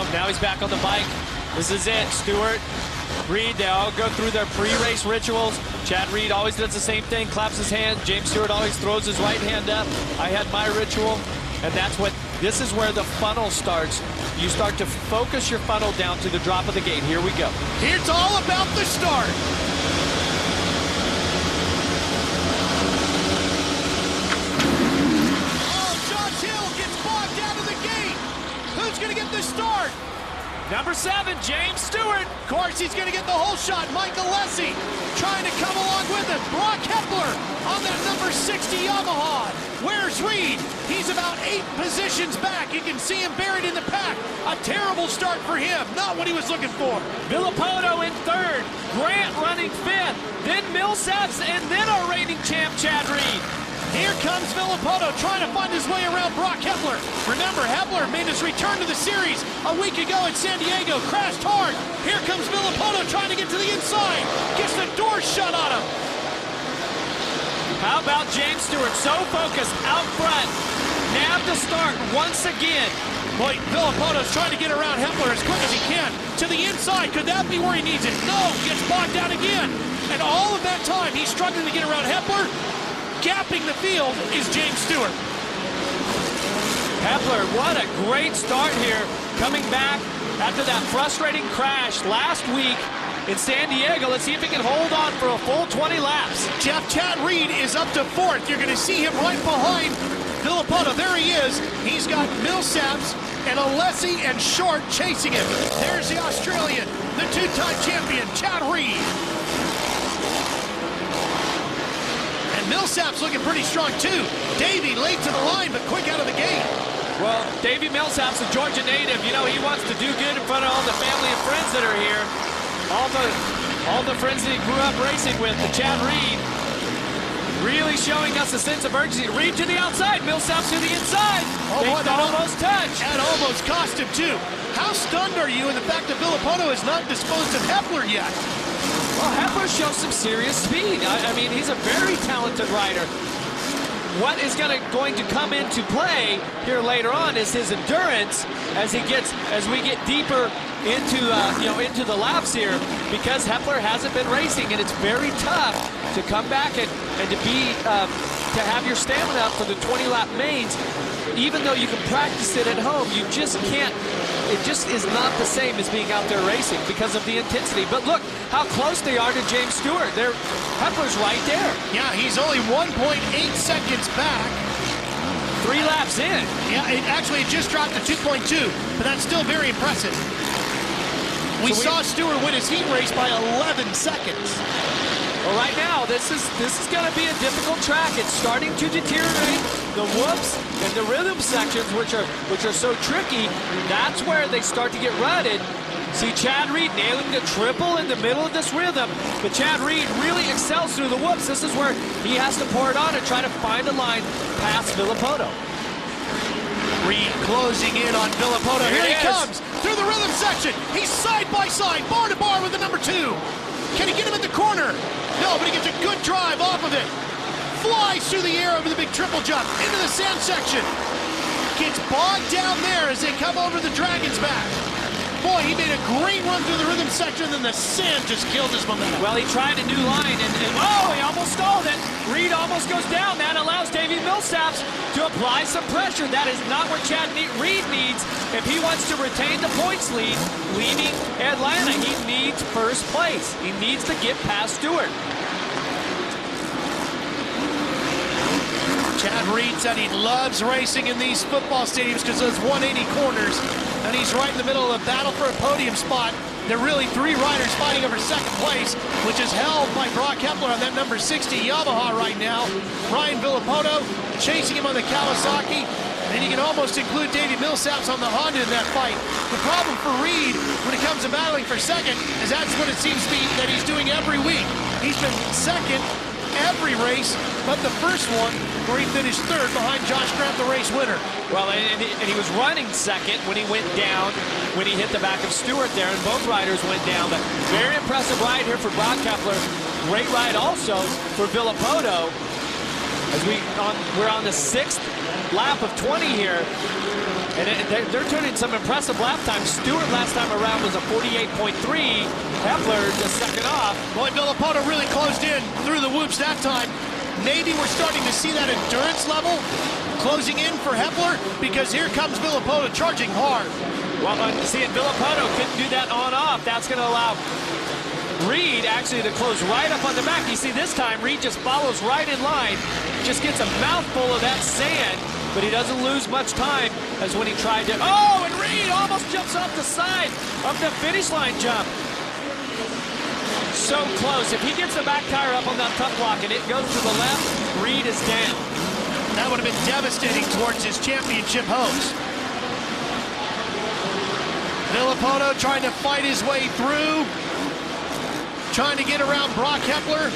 go. Now he's back on the bike. This is it. Stewart, Reed, they all go through their pre-race rituals. Chad Reed always does the same thing, claps his hand. James Stewart always throws his right hand up. I had my ritual, and this is where the funnel starts. You start to focus your funnel down to the drop of the gate. Here we go. It's all about the start. Who's going to get the start? Number 7, James Stewart. Of course, he's going to get the whole shot. Michael Lessie trying to come along with him. Brock Hepler on that number 60 Yamaha. Where's Reed? He's about 8 positions back. You can see him buried in the pack. A terrible start for him. Not what he was looking for. Villapoto in 3rd. Grant running 5th. Then Millsaps, and then our reigning champ, Chad Reed. Here comes Villapoto trying to find his way around Brock Hepler. Remember, Hepler made his return to the series a week ago in San Diego. Crashed hard. Here comes Villapoto trying to get to the inside. Gets the door shut on him. How about James Stewart? So focused out front. Nabbed the start once again. Boy, Villapoto's trying to get around Hepler as quick as he can. To the inside. Could that be where he needs it? No. Gets bogged down again. And all of that time, he's struggling to get around Hepler. Gapping the field is James Stewart. Hepler, what a great start here. Coming back after that frustrating crash last week in San Diego. Let's see if he can hold on for a full 20 laps. Jeff, Chad Reed is up to 4th. You're going to see him right behind Villapoto. There he is. He's got Millsaps and Alessi and Short chasing him. There's the Australian, the 2-time champion, Chad Reed. Millsaps looking pretty strong too. Davey late to the line, but quick out of the gate. Well, Davey Millsaps, a Georgia native, you know, he wants to do good in front of all the family and friends that are here. All the friends that he grew up racing with. The Chad Reed really showing us a sense of urgency. Reed to the outside, Millsaps to the inside. Oh, boy, that almost touched. That almost cost him too. How stunned are you in the fact that Villapoto has not disposed of Hepler yet? Well, Hepler shows some serious speed. I mean, he's a very talented rider. What is going to come into play here later on is his endurance as we get deeper into the laps here, because Hepler hasn't been racing, and it's very tough to come back and to have your stamina up for the 20-lap mains. Even though you can practice it at home, you just can't. It just is not the same as being out there racing because of the intensity. But look how close they are to James Stewart. Hepler's right there. Yeah, he's only 1.8 seconds back. 3 laps in. Yeah, it just dropped to 2.2, but that's still very impressive. We saw Stewart win his heat race by 11 seconds. Well, right now, this is going to be a difficult track. It's starting to deteriorate. The whoops and the rhythm sections, which are so tricky, that's where they start to get rutted. See Chad Reed nailing the triple in the middle of this rhythm, but Chad Reed really excels through the whoops. This is where he has to pour it on and try to find a line past Villapoto. Reed closing in on Villapoto. Here he comes through the rhythm section. He's side by side, bar to bar with the number 2. Can he get him in the corner? No, but he gets a good drive off of it. Flies through the air over the big triple jump into the sand section. Gets bogged down there as they come over the Dragon's back. Boy, he made a great run through the rhythm section, then the sand just killed his momentum. Well, he tried a new line, and oh, he almost stalled it. Reed almost goes down. That allows Davey Millsaps to apply some pressure. That is not what Chad Reed needs if he wants to retain the points lead leaving Atlanta. He needs first place. He needs to get past Stewart. Chad Reed said he loves racing in these football stadiums because those 180 corners, and he's right in the middle of a battle for a podium spot. There are really 3 riders fighting over second place, which is held by Brock Hepler on that number 60 Yamaha right now. Ryan Villapoto chasing him on the Kawasaki, and you can almost include Davey Millsaps on the Honda in that fight. The problem for Reed when it comes to battling for second is that's what it seems to be that he's doing every week. He's been second every race, but the first one where he finished 3rd behind Josh Grant, the race winner. Well, and he was running second when he went down, when he hit the back of Stewart there, and both riders went down. But very impressive ride here for Brock Hepler. Great ride also for Villapoto. As we're on the 6th lap of 20 here. And they're turning some impressive lap times. Stewart last time around was a 48.3. Hepler just second off. Boy, Villapoto really closed in through the whoops that time. Maybe we're starting to see that endurance level closing in for Hepler, because here comes Villapoto charging hard. Well, seeing Villapoto couldn't do that on-off. That's going to allow Reed actually to close right up on the back. You see this time, Reed just follows right in line, just gets a mouthful of that sand, but he doesn't lose much time as when he tried to, oh, and Reed almost jumps off the side of the finish line jump. So close. If he gets the back tire up on that tough block and it goes to the left, Reed is down. That would have been devastating towards his championship hopes. Villapoto trying to fight his way through, trying to get around Brock Hepler.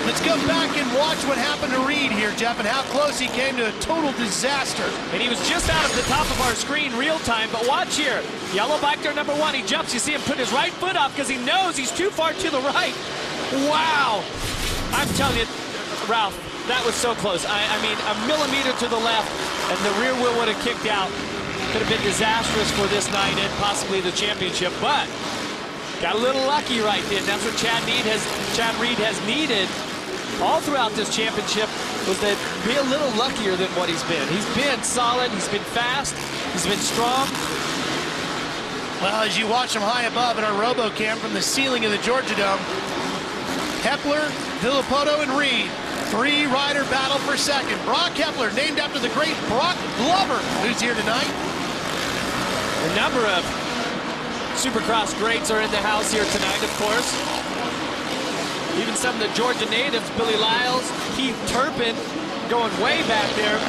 Let's go back and watch what happened to Reed here, Jeff, and how close he came to a total disaster. And he was just out of the top of our screen real time, but watch here. Yellow biker number 1, he jumps. You see him put his right foot up because he knows he's too far to the right. Wow. I'm telling you, Ralph, that was so close. I mean, a millimeter to the left, and the rear wheel would have kicked out. Could have been disastrous for this night and possibly the championship, but got a little lucky right there. That's what Chad Reed has needed all throughout this championship, was to be a little luckier than what he's been. He's been solid, he's been fast, he's been strong. Well, as you watch him high above in our RoboCam from the ceiling of the Georgia Dome, Hepler, Villapoto, and Reed, 3-rider battle for second. Brock Hepler, named after the great Brock Glover, who's here tonight. A number of Supercross greats are in the house here tonight, of course. Even some of the Georgia natives, Billy Lyles, Keith Turpin, going way back there.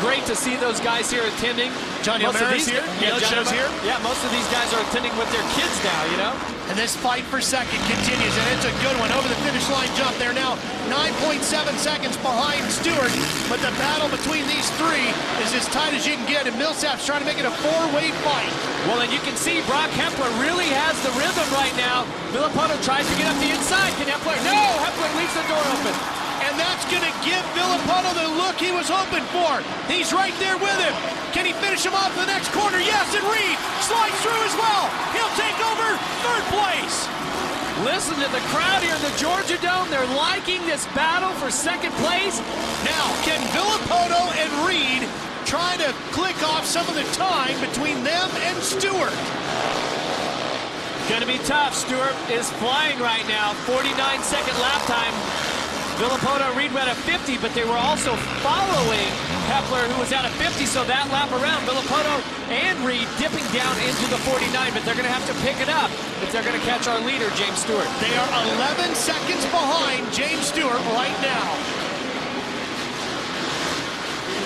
Great to see those guys here attending. Johnny O'Mara's here. Yeah, John's here. Yeah, most of these guys are attending with their kids now, you know? And this fight for second continues, and it's a good one. Over the finish line jump, they're now 9.7 seconds behind Stewart, but the battle between these three is as tight as you can get, and Millsap's trying to make it a 4-way fight. Well, and you can see Brock Hepler really has the rhythm right now. Villapoto tries to get up the inside. Can Hepler? No! Hepler leaves the door open. And that's going to give Villapoto the look he was hoping for. He's right there with him. Can he finish him off the next corner? Yes, and Reed slides through as well. He'll take over third place. Listen to the crowd here in the Georgia Dome. They're liking this battle for second place. Now, can Villapoto and Reed try to click off some of the time between them and Stewart? Gonna be tough. Stewart is flying right now. 49-second lap time. Villapoto and Reed were at a 50, but they were also following Hepler, who was at a 50, so that lap around, Villapoto and Reed dipping down into the 49, but they're going to have to pick it up if they're going to catch our leader, James Stewart. They are 11 seconds behind James Stewart right now.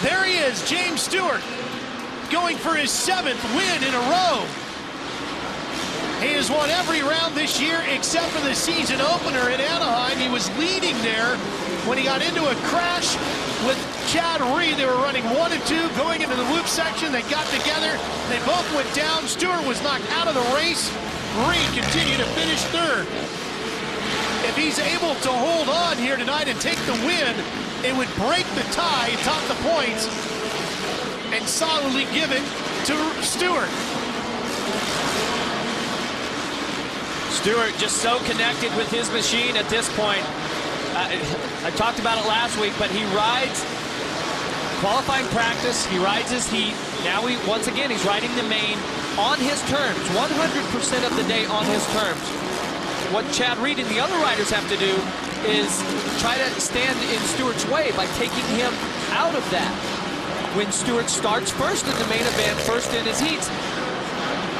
There he is, James Stewart, going for his 7th win in a row. He has won every round this year except for the season opener in Anaheim. He was leading there when he got into a crash with Chad Reed. They were running 1 and 2 going into the whoop section. They got together. They both went down. Stewart was knocked out of the race. Reed continued to finish third. If he's able to hold on here tonight and take the win, it would break the tie, top the points, and solidly give it to Stewart. Stewart just so connected with his machine at this point. I talked about it last week, but he rides qualifying practice, he rides his heat. Now once again, he's riding the main on his terms, 100% of the day on his terms. What Chad Reed and the other riders have to do is try to stand in Stewart's way by taking him out of that. When Stewart starts first in the main event, first in his heats,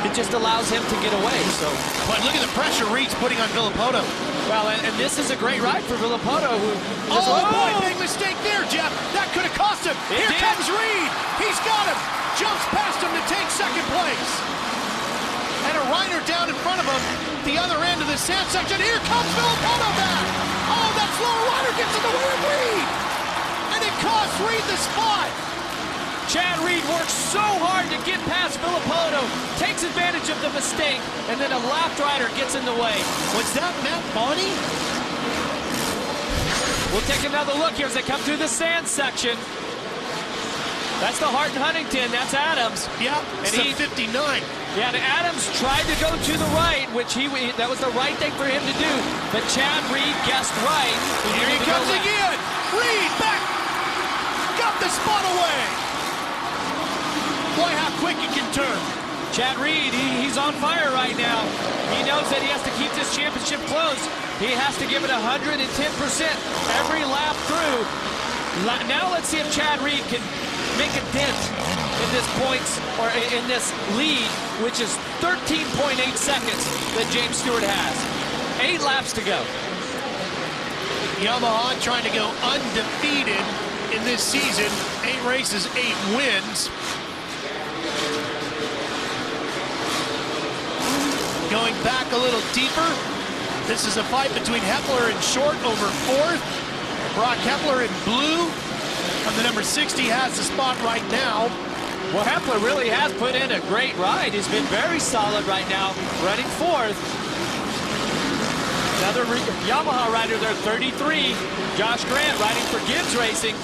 it just allows him to get away. So, but look at the pressure Reed's putting on Villapoto. Well, and this is a great ride for Villapoto, who just, oh boy, big mistake there, Jeff. That could have cost him. Here comes Reed. He's got him. Jumps past him to take second place. And a rider down in front of him, the other end of the sand section. Here comes Villapoto back. Oh, that slow rider gets in the way of Reed. And it costs Reed the spot. Chad Reed works so hard to get past Villapoto, takes advantage of the mistake, and then a lapped rider gets in the way. Was that Matt Bonney? We'll take another look here as they come through the sand section. That's the Hart and Huntington. That's Adams. Yeah, it's and a 59. Yeah, and Adams tried to go to the right, which that was the right thing for him to do. But Chad Reed guessed right. Here he comes again. Reed back. Got the spot away. Boy, how quick he can turn. Chad Reed, he's on fire right now. He knows that he has to keep this championship close. He has to give it 110% every lap through. Now let's see if Chad Reed can make a dent in this points, or in this lead, which is 13.8 seconds that James Stewart has. 8 laps to go. Yamaha trying to go undefeated in this season. 8 races, 8 wins. Going back a little deeper. This is a fight between Hepler and Short over 4th. Brock Hepler in blue on the number 60 has the spot right now. Well, Hepler really has put in a great ride. He's been very solid right now, running 4th. Another Yamaha rider there, 33. Josh Grant riding for Gibbs Racing.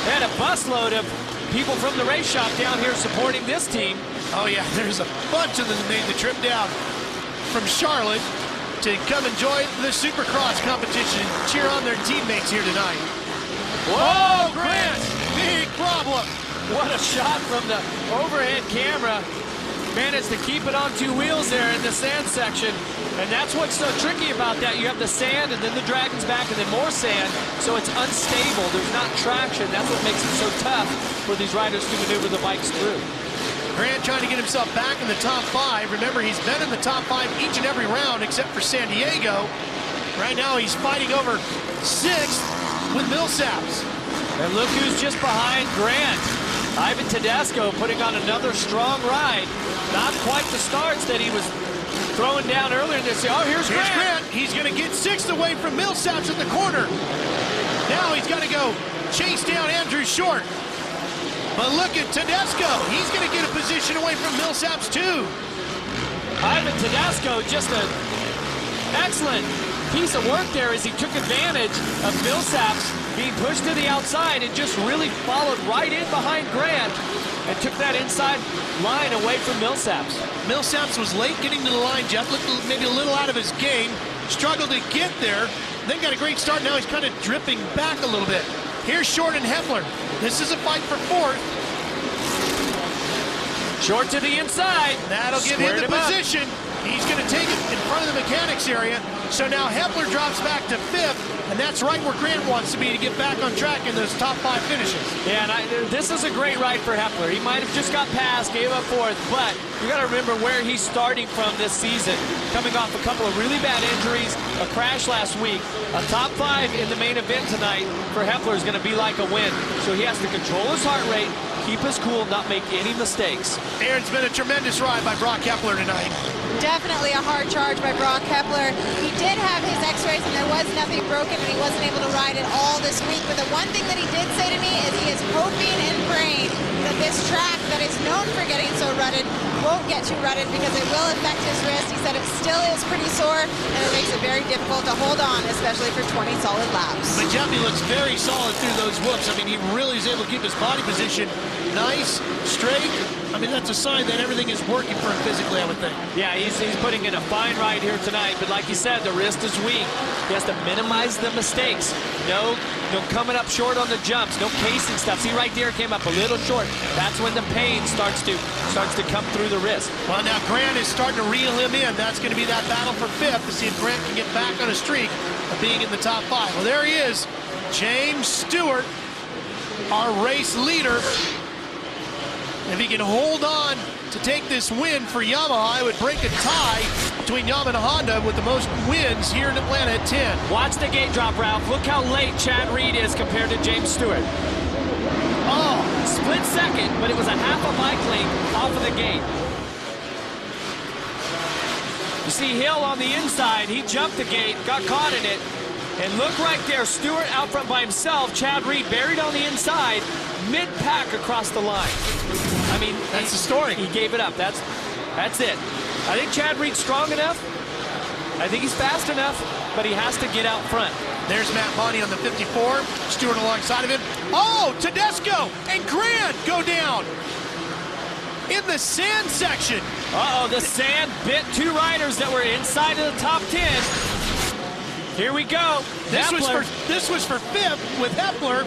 They had a busload of people from the race shop down here supporting this team. Oh yeah, there's a bunch of them that made the trip down from Charlotte to come enjoy the Supercross competition and cheer on their teammates here tonight. Whoa, Grant! Big problem. What a shot from the overhead camera. Managed to keep it on 2 wheels there in the sand section. And that's what's so tricky about that. You have the sand and then the dragon's back and then more sand. So it's unstable. There's not traction. That's what makes it so tough for these riders to maneuver the bikes through. Grant trying to get himself back in the top 5. Remember, he's been in the top 5 each and every round except for San Diego. Right now, he's fighting over 6th with Millsaps. And look who's just behind Grant. Ivan Tedesco putting on another strong ride. Not quite the starts that he was throwing down earlier in this. Oh, here's Grant. He's going to get 6th away from Millsaps in the corner. Now he's got to go chase down Andrew Short. But look at Tedesco. He's going to get a position away from Millsaps, too. Ivan Tedesco, just an excellent piece of work there as he took advantage of Millsaps being pushed to the outside and just really followed right in behind Grant and took that inside line away from Millsaps. Millsaps was late getting to the line, Jeff. Looked maybe a little out of his game. Struggled to get there. Then got a great start. Now he's kind of dripping back a little bit. Here's Short and Hepler. This is a fight for 4th. Short to the inside. That'll give him the position. He's going to take it in front of the mechanics area. So now Hepler drops back to 5th, and that's right where Grant wants to be to get back on track in those top 5 finishes. Yeah, and this is a great ride for Hepler. He might have just got past, gave up 4th, but you got to remember where he's starting from this season. Coming off a couple of really bad injuries, a crash last week. A top 5 in the main event tonight for Hepler is going to be like a win. So he has to control his heart rate, keep his cool, not make any mistakes. Aaron's been a tremendous ride by Brock Hepler tonight. Definitely a hard charge by Brock Hepler. He did have his x-rays and there was nothing broken and he wasn't able to ride at all this week. But the one thing that he did say to me is he is hoping and praying that this track that is known for getting so rutted won't get too rutted because it will affect his wrist. He said it still is pretty sore and it makes it very difficult to hold on, especially for 20 solid laps. But Jeffy looks very solid through those whoops. I mean, he really is able to keep his body position nice, straight. I mean, that's a sign that everything is working for him physically, I would think. Yeah, he's putting in a fine ride here tonight, but like you said, the wrist is weak. He has to minimize the mistakes. No coming up short on the jumps, no pacing stuff. See, right there came up a little short. That's when the pain starts to come through the wrist. Well, now Grant is starting to reel him in. That's going to be that battle for 5th to see if Grant can get back on a streak of being in the top 5. Well, there he is, James Stewart, our race leader. If he can hold on to take this win for Yamaha, it would break a tie between Yamaha and Honda with the most wins here in Atlanta at 10. Watch the gate drop, Ralph. Look how late Chad Reed is compared to James Stewart. Oh, split second, but it was a half a bike length off of the gate. You see Hill on the inside. He jumped the gate, got caught in it. And look right there, Stewart out front by himself. Chad Reed buried on the inside, mid-pack across the line. I mean, that's the story. He gave it up. That's it. I think Chad Reed's strong enough I think he's fast enough, but he has to get out front. There's Matt Monty on the 54. Stewart alongside of him. Oh, Tedesco and Grant go down in the sand section. Uh-oh, the sand bit two riders that were inside of the top 10. Here we go. This was for fifth with Hepler.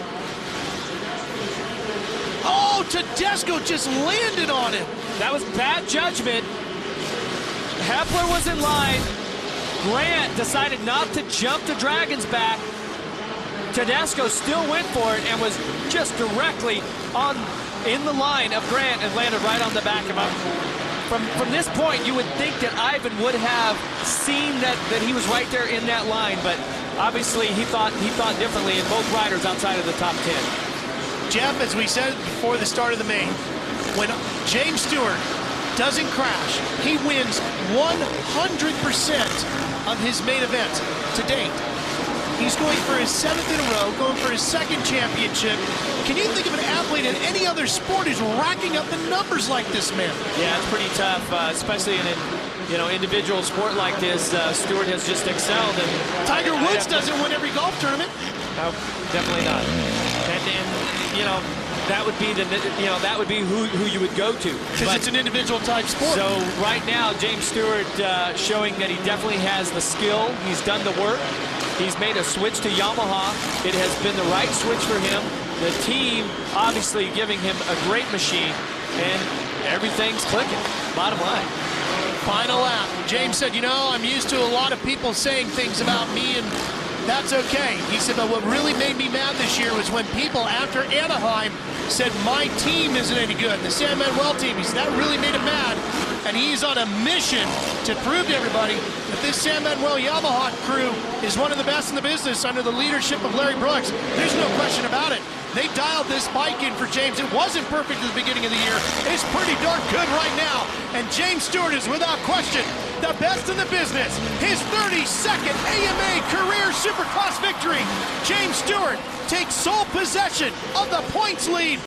Oh, Tedesco just landed on him. That was bad judgment. Hepler was in line. Grant decided not to jump the Dragon's back. Tedesco still went for it and was just directly in the line of Grant and landed right on the back of him. From this point, you would think that Ivan would have seen that he was right there in that line, but obviously he thought differently, and both riders outside of the top 10. Jeff, as we said before the start of the main, when James Stewart doesn't crash, he wins 100% of his main event to date. He's going for his 7th in a row, going for his 2nd championship. Can you think of an athlete in any other sport who's racking up the numbers like this man? Yeah, it's pretty tough, especially in an individual sport like this. Stewart has just excelled. And Tiger Woods doesn't win every golf tournament. No, definitely not. And that would be that would be who you would go to. Because it's an individual type sport. So right now, James Stewart showing that he definitely has the skill. He's done the work. He's made a switch to Yamaha. It has been the right switch for him. The team obviously giving him a great machine, and everything's clicking, bottom line. Final lap. James said, I'm used to a lot of people saying things about me, and that's okay. He said, but what really made me mad this year was when people after Anaheim said my team isn't any good, the San Manuel team. He said that really made him mad, and he's on a mission to prove to everybody that this San Manuel Yamaha crew is one of the best in the business under the leadership of Larry Brooks. There's no question about it. They dialed this bike in for James. It wasn't perfect at the beginning of the year. It's pretty darn good right now, and James Stewart is without question the best in the business. His 32nd AMA career Supercross victory. James Stewart takes sole possession of the points lead.